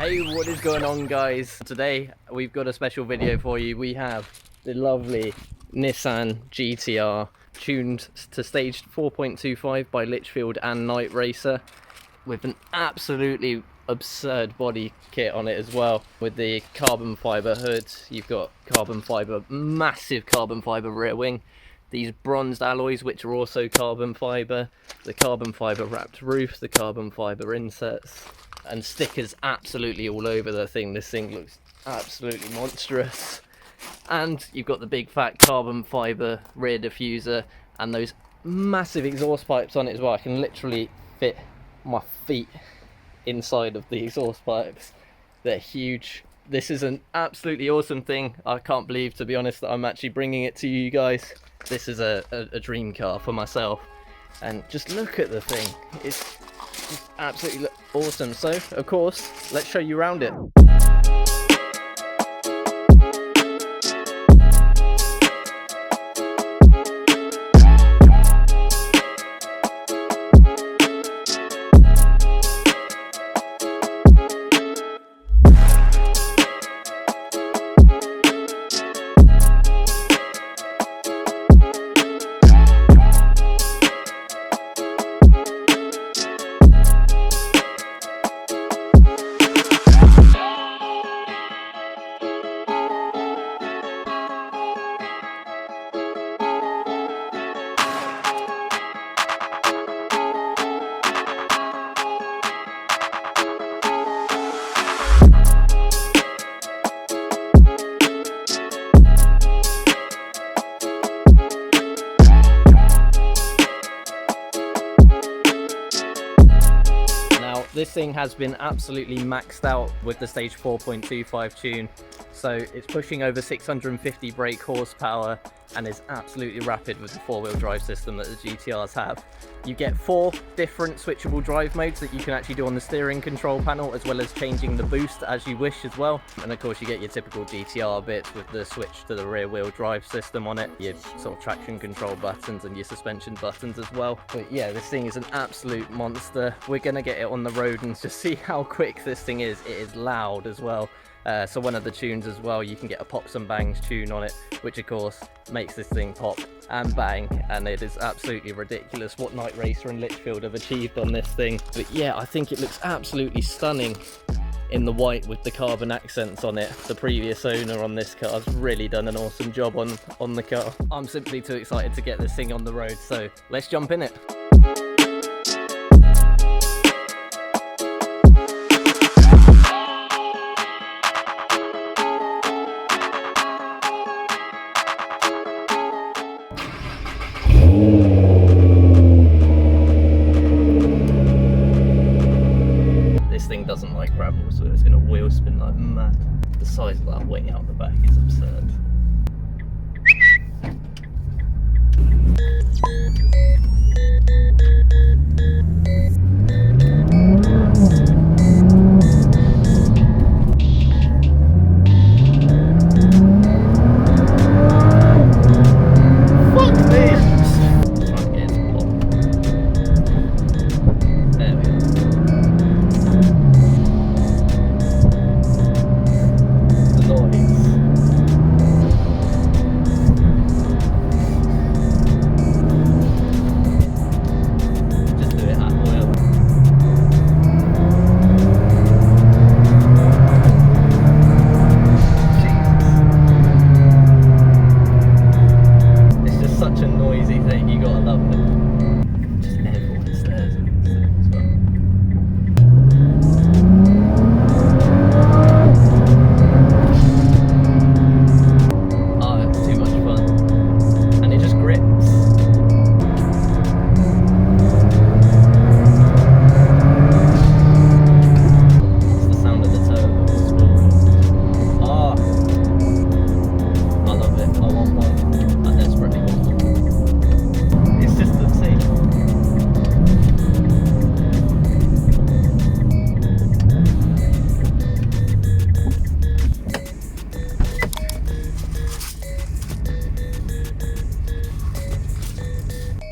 Hey, what is going on, guys? Today we've got a special video for you. We have the lovely Nissan GTR tuned to stage 4.25 by Litchfield and Night Racer, with an absolutely absurd body kit on it as well, with the carbon fiber hood. You've got carbon fiber, massive carbon fiber rear wing, these bronzed alloys which are also carbon fiber, the carbon fiber wrapped roof, the carbon fiber inserts, and stickers absolutely all over the thing. This thing looks absolutely monstrous. And you've got the big fat carbon fiber rear diffuser and those massive exhaust pipes on it as well. I can literally fit my feet inside of the exhaust pipes. They're huge. This is an absolutely awesome thing. I can't believe, to be honest, that I'm actually bringing it to you guys. This is a dream car for myself. And just look at the thing. It's just absolutely awesome. So, of course, let's show you around it. This thing has been absolutely maxed out with the stage 4.25 tune, so it's pushing over 650 brake horsepower and is absolutely rapid with the four-wheel drive system that the GTRs have. You get 4 different switchable drive modes that you can actually do on the steering control panel, as well as changing the boost as you wish as well. And of course you get your typical GTR bits with the switch to the rear wheel drive system on it, your sort of traction control buttons and your suspension buttons as well. But yeah, this thing is an absolute monster. We're gonna get it on the road and just see how quick this thing is. It is loud as well. So one of the tunes as well, you can get a pops and bangs tune on it, which of course makes this thing pop and bang, and it is absolutely ridiculous what Night Racer and Litchfield have achieved on this thing. But yeah, I think it looks absolutely stunning in the white with the carbon accents on it. The previous owner on this car has really done an awesome job on the car. I'm simply too excited to get this thing on the road, so let's jump in it. Doesn't like gravel, so it's going to wheel spin like mad. The size of that wing out the back is absurd.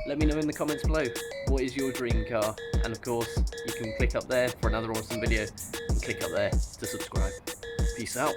Let me know in the comments below, what is your dream car? And of course, you can click up there for another awesome video and click up there to subscribe. Peace out.